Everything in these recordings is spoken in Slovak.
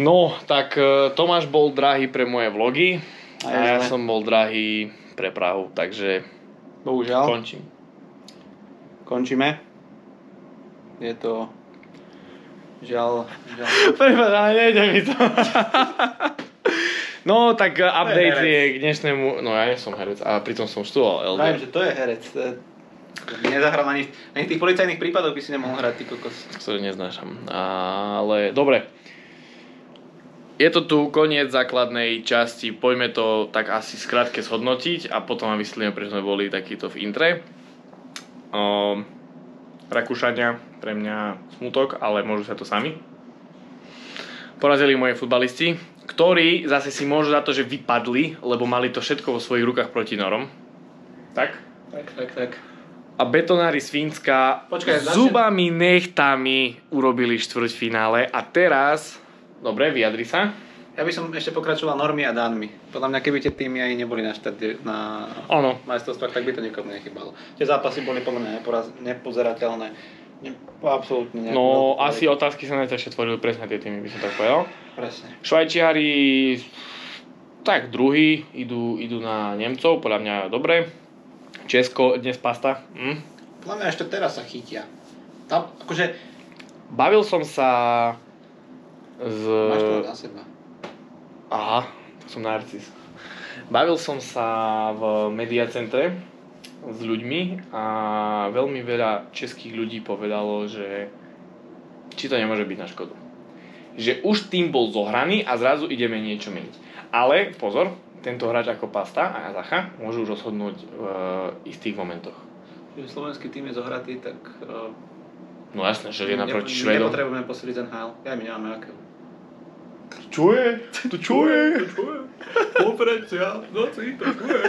No, tak Tomáš bol drahý pre moje vlogy a ja som bol drahý pre Prahu, takže bohužiaľ. Končíme. Je to žiaľ. Prepáč, ale nejde mi to. No, tak update je k dnešnému... No, ja nie som herec, a pritom som študoval LD. Viem, že to je herec. Nezahral ani tých policajných prípadov by si nemohol hrať, ty kokos. Ktoré neznášam. Ale, dobre. Je to tu koniec základnej časti. Poďme to tak asi skrátke zhodnotiť a potom vám vysvetlíme, prečo sme boli takýto v intre. Rakúšania, pre mňa smutok, ale môžu sa to sami. Porazili moje futbalisti, ktorí zase si môžu za to, že vypadli, lebo mali to všetko vo svojich rukách proti Norom. Tak? Tak. A betonári z Fínska zubami, nechtami urobili štvrťfinále a teraz... Dobre, vyjadri sa. Ja by som ešte pokračoval Normy a Dánmi. Podľa mňa, keby tie týmy aj neboli na štarte na majstrovstvách, tak by to nikomu nechybalo. Tie zápasy boli podľa mňa nepozerateľné. Absolútne ne. No, asi otázky sa najťažšie tvorili presne tie týmy, by som tak povedal. Presne. Švajčiari, tak druhý, idú na Nemcov, podľa mňa dobre. Česko, dnes pasta. Podľa mňa ešte teraz sa chytia. Tam, akože... Bavil som sa Máš to na seba. Aha, to som narcis. Bavil som sa v mediacentre s ľuďmi a veľmi veľa českých ľudí povedalo, že či to nemôže byť na škodu. Že už tým bol zohraný a zrazu ideme niečo meniť. Ale pozor, tento hráč ako Pasta a Zacha môžu už rozhodnúť v istých momentoch. Keď slovenský tým je zohratý, tak... No jasné, že je naproti Švedom. Nepotrebujeme posiliť ten HL. Ja my nemáme akého. To čuje. Konferencia, noci, to čuje.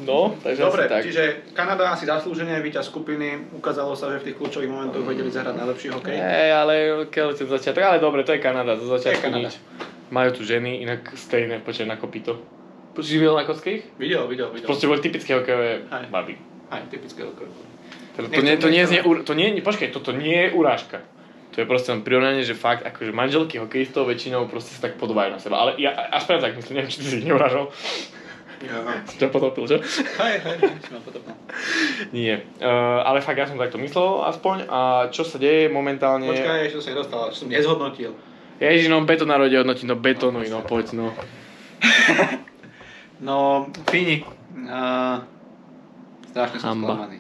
No, takže dobre, asi tak. Čiže Kanada asi zaslúžene víťaz skupiny. Ukázalo sa, že v tých kľúčových momentoch vedeli zahrať najlepší hokej. Ale keď ten začiatok, ale dobre, to je Kanada, to začiatku nič. Majú tu ženy, inak stejné, počuť na kopito. Si videl na kocke ich? Videl. Proste boli typické hokejové baby. Aj typické hokejové. To nie je urážka. To je proste prirovnanie, že fakt, akože manželky hokejistov väčšinou proste sa tak podobajú na seba. Ale ja aspoň tak myslím, neviem, či ty si ich neurážal. Si ťa potopil, čo? Hej, si ma potopil. Nie, ale fakt ja som takto myslel aspoň. A čo sa deje momentálne... Počkaj, čo sa nedostal, čo som nezhodnotil. Ježiš, no betonár ide hodnotiť, no betonuj, no poď, no. No, Fíni. Strašne som sklamaný.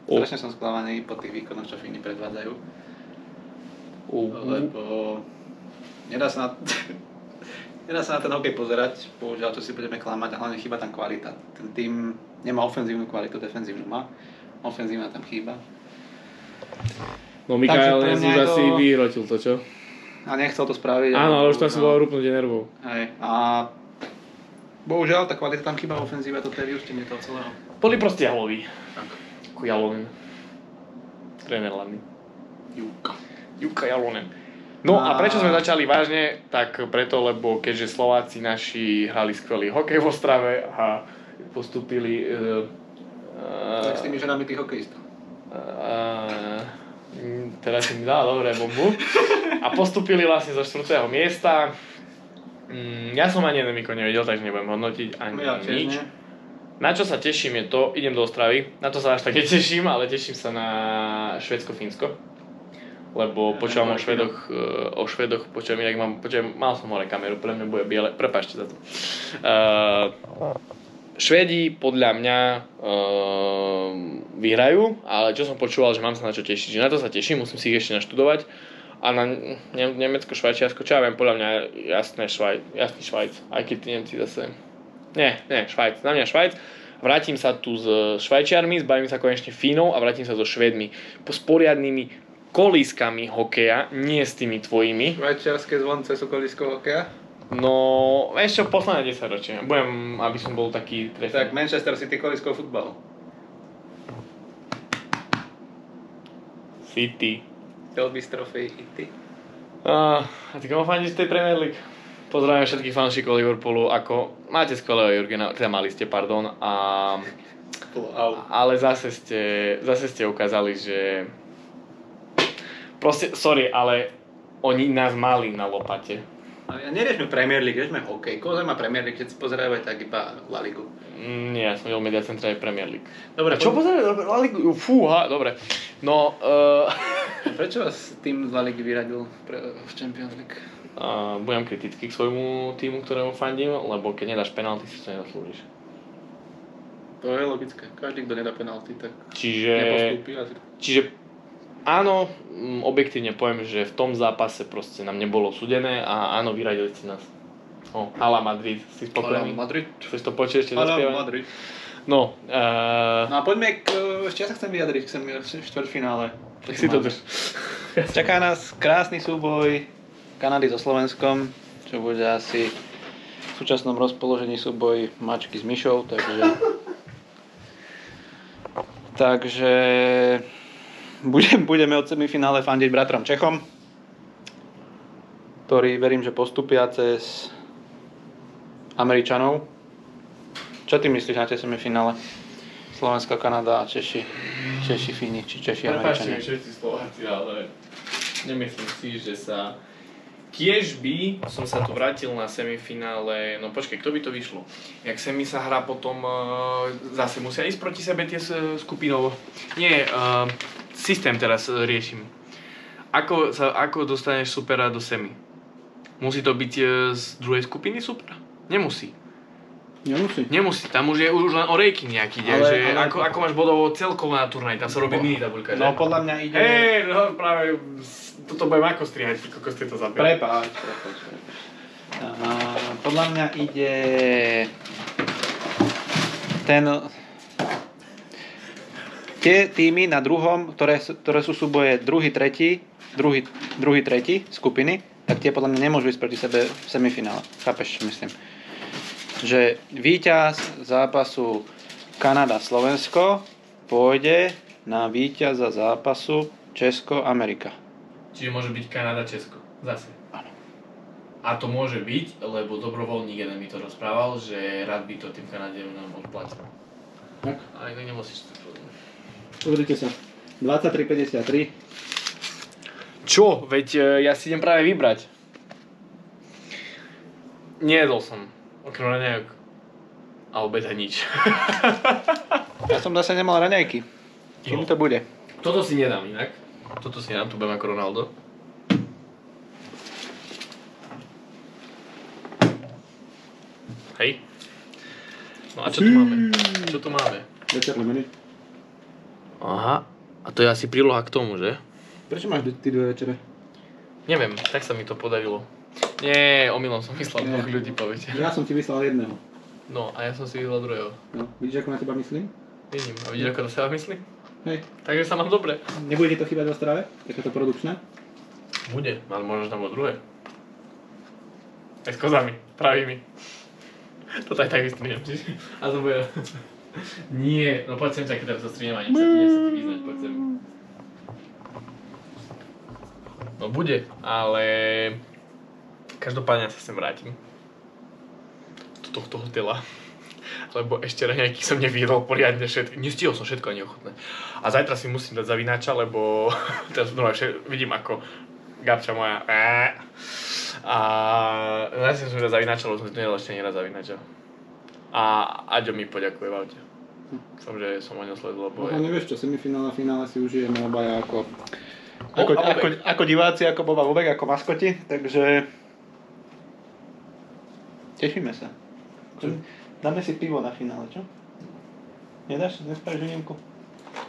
Strašne som sklamaný po tých výkonoch, čo Fíni predvádzajú. Lebo nedá sa na ten hokej pozerať, bohužiaľ to si budeme klamať a hlavne chýba tam kvalita. Ten tým nemá ofenzívnu kvalitu, defenzívnu má. Ofenzívna tam chýba. No Mikael Nezúž asi vyhrotil to, čo? A nechcel to spraviť. Áno, ale už tam si bolo rúpnutie nervov. Hej, a bohužiaľ tá kvalita tam chýba v ofenzíve, toto je vyústenie toho celého. Boli proste jaloví. Tak. Ako Jalonen. Tréner hlavný. Jukka Jalonen. No a prečo sme začali vážne? Tak preto, lebo keďže Slováci naši hrali skvelý hokej v Ostrave a postúpili... Tak s tými ženami tých hokejistov. Teraz si mi dala dobré bombu. A postúpili vlastne zo 4. miesta. Ja som ani jeden výkon nevedel, takže nebudem hodnotiť ani nič. Na čo sa teším je to, idem do Ostravy, na to sa až tak neteším, ale teším sa na Švédsko-Fínsko. Lebo počúvam o Švédoch, mal som hore kameru, pre mňa bude biele, prepáčte za to. Švédi podľa mňa vyhrajú, ale čo som počúval, že mám sa na čo tešiť, že na to sa teším, musím si ich ešte naštudovať. A na Nemecko, Švajčiarsko, čo ja viem, podľa mňa jasný Švajc, aj keď tí Nemci zase... Nie, Švajc, na mňa Švajc. Vrátim sa tu s Švajčiarmi, zbavím sa konečne Fínov a vrátim sa so Švédmi. S poriadnymi kolískami hokeja, nie s tými tvojimi. Švajčiarske zvonce sú kolískou hokeja? No, ešte posledné 10 ročia. Budem, aby som bol taký trefný. Tak Manchester City kolískou futbalu. City. Elvis Trophy City. A ty komu fandíš z tej Premier League? Pozdravím všetkých fanúšikov Liverpoolu, ako máte skvelého Jurgena, teda mali ste, pardon, ale zase ste ukázali, že Proste, sorry, ale oni nás mali na lopate. Ale neriešme Premier League, riešme hokej. Koho má Premier League, keď si pozerajú aj tak iba La Ligu. Nie, ja som videl Media Centra aj Premier League. Dobre, Čo pozerajú? La Ligu? Fúha, dobre. No, prečo vás tým z La Ligy vyradil v Champions League? budem kritický k svojmu týmu, ktorému fandím, lebo keď nedáš penalty, si to nezaslúžiš. To je logické. Každý, kto nedá penalty, tak Čiže áno, objektívne poviem, že v tom zápase proste nám nebolo súdené a áno, vyradili ste nás. Hala Madrid, si spokojný? Hala Madrid. Chceš to počuť ešte Hala zaspievať? Madrid. No, No a poďme ešte ja sa chcem vyjadriť k štvrťfinále. tak si to drž. Čaká nás krásny súboj Kanady so Slovenskom, čo bude asi v súčasnom rozpoložení súboj mačky s myšou, takže budeme od semifinále fandiť bratrom Čechom, ktorí verím, že postupia cez Američanov. Čo ty myslíš na tie semifinále? Slovensko, Kanada a Češi, Fíni, či Češi, Američania. Prepáčte mi všetci Slováci, ale nemyslím si, že sa... Kiež by som sa tu vrátil na semifinále, no počkej, kto by to vyšlo? Jak semi sa hrá potom, zase musia ísť proti sebe tie skupinovo. Nie, systém teraz riešim. Ako dostaneš supera do semi? Musí to byť z druhej skupiny supera? Nemusí. Nemusí, tam už je len o ranking nejaký ide, že ako máš bodovo celkovo na turnaj, tam sa robí mini tabuľka, že? No podľa mňa ide... No práve, toto budem ako strihať, koľko ste to zapili. Prepáč. Podľa mňa ide... Tie týmy na druhom, ktoré sú súboje druhý, tretí skupiny, tak tie podľa mňa nemôžu ísť proti sebe v semifinále. Chápeš, myslím. Že víťaz zápasu Kanada-Slovensko pôjde na víťaza zápasu Česko-Amerika. Čiže môže byť Kanada-Česko, zase. Áno. A to môže byť, lebo dobrovoľník jeden mi to rozprával, že rád by to tým Kanadianom odplatil. Tak. Ale inak nemusíš to povedať. Pozrite sa, 23:53. Čo? Veď ja si idem práve vybrať. Nejedol som. Okrem raňajok. A obeda nič. Ja som zase nemal raňajky. Čím to bude? Toto si nedám inak. Toto si nedám, tu budem ako Ronaldo. Hej. No a čo tu máme? Čo tu máme? Večerné menu. Aha. A to je asi príloha k tomu, že? Prečo máš ty dve večere? Neviem, tak sa mi to podarilo. Nie, omylom som vyslal dvoch ľudí, poviete. Ja som ti vyslal jedného. No, a ja som si vyslal druhého. No, vidíš, ako na teba myslím? Vidím. A vidíš, ako na seba myslí? Hej. Takže sa mám dobre. Nebude ti to chýbať vo strave? Takéto produkčné? Bude, ale možno tam bolo druhé. Aj s kozami, pravými. Toto aj tak vystrihnem, čiže... A to bude... Nie, no poď sem, čakaj, teraz zostrihnem a nech sa ti vyznať, poď sem. No bude, ale... Každopádne sa sem vrátim. Do tohto hotela. Lebo ešte raňajky som neviedol poriadne všetko. Nestihol som všetko ani ochutnať. A zajtra si musím dať zavináča, lebo teraz vidím ako Gabča moja. A zajtra som dať zavináča, lebo som si to nedal ešte ani raz zavináča. A Aďo mi poďakuje v aute. Som, že som ho nesledol, lebo... No nevieš čo, semifinále, finále si užijeme obaja ako diváci, ako Boba Bobek, ako maskoti, takže... Tešíme sa. Dáme si pivo na finále, čo? Nedáš? Nespravíš výnimku?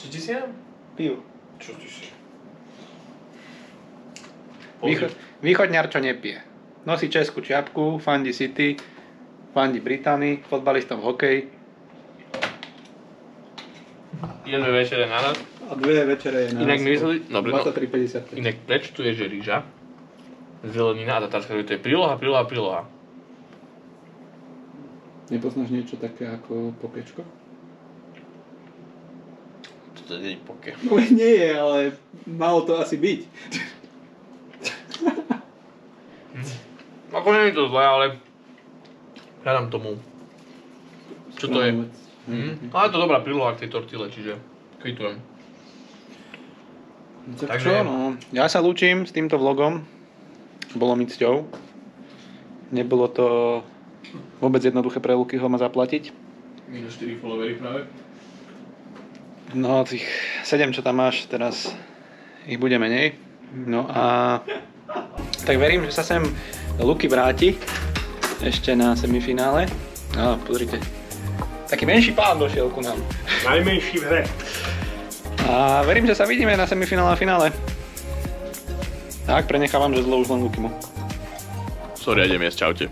Čo ti si dám? Pivo. Čo ty si? Východňar, čo nepije. Nosí českú čiapku, fandí City, fandí Británii, fotbalistom hokej. Jedné večere naraz. A dve večere je naraz. Inak nevysvetli... Dobre, 23:55. Inak prečo tu je, že rýža, zelenina a tatárska, to je príloha. Nepoznáš niečo také ako pokečko? Toto nie je poke. No nie je, ale malo to asi byť. Ako nie je to zlé, ale hľadám tomu. Čo to je? Ale je to dobrá príloha k tej tortile, čiže kvitujem. Tak čo, no. Ja sa lúčim s týmto vlogom. Bolo mi cťou. Nebolo to vôbec jednoduché pre Lukyho ma zaplatiť. Minus 4 followery práve. No, tých 7, čo tam máš, teraz ich bude menej. No a tak verím, že sa sem Luky vráti ešte na semifinále. No, pozrite. Taký menší pán došiel ku nám. Najmenší v hre. A verím, že sa vidíme na semifinále a finále. Tak, prenechávam, že zlo už len Lukymu. Sorry, idem jesť, čaute.